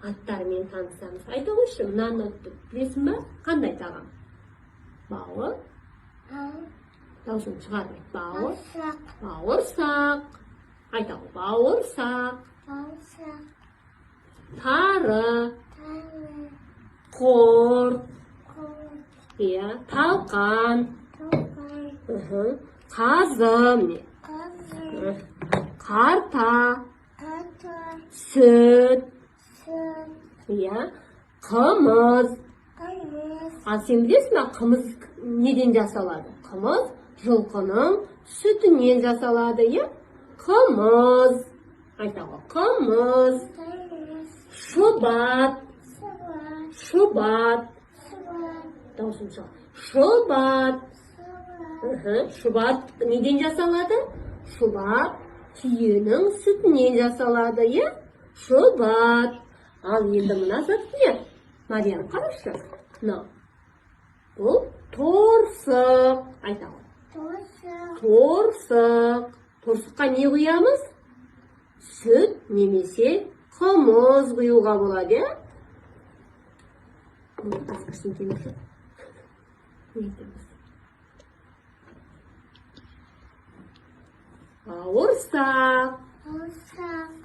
аттарымен танысамыз. Айта қойшы, мынаны білесің ба? Қандай тағам? Бауыр. Дауысын шығармайды. Бауырсақ. Айта ғой, бауырсақ. Тары. Қор. Талқан. Қазы. Қарта. Сүт. Қымыз. Ал сен білесің бе, қымыз неден жасалады? Қымыз жылқының сүтінен жасалады, Қымыз. Айта ғой, қымыз. Шұбат. Дауысын шығар. Шұбат. Шұбат неден жасалады? Шұбат түйенің сүтінен жасалады, Шұбат. Ал енді мына зат не? Мариям, қарашы. Бұл торсық. Айта ғой. Торсық. Торсыққа не құямыз? Сүт немесе қымыз құюға болады, Бауырсақ.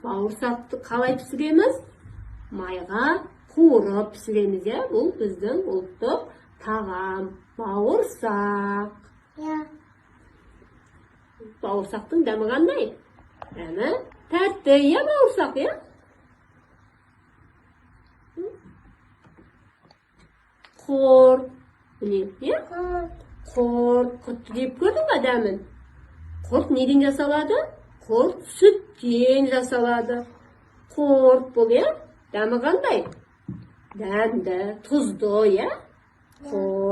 Бауырсақты қалай пісіреміз? Майға қуырып пісіреміз, Бұл біздің ұлттық тағам. Бауырсақ. Бауырсақтың дәмі қандай? Дәмі тәтті, бауырсақ, Қор. Құрт. Құртты деп көрдің ба дәмін? Құрт неден жасалады? Құрт сүттен жасалады. Құрт бұл, дәмі қандай? Дәмді, тұзды, Құрт.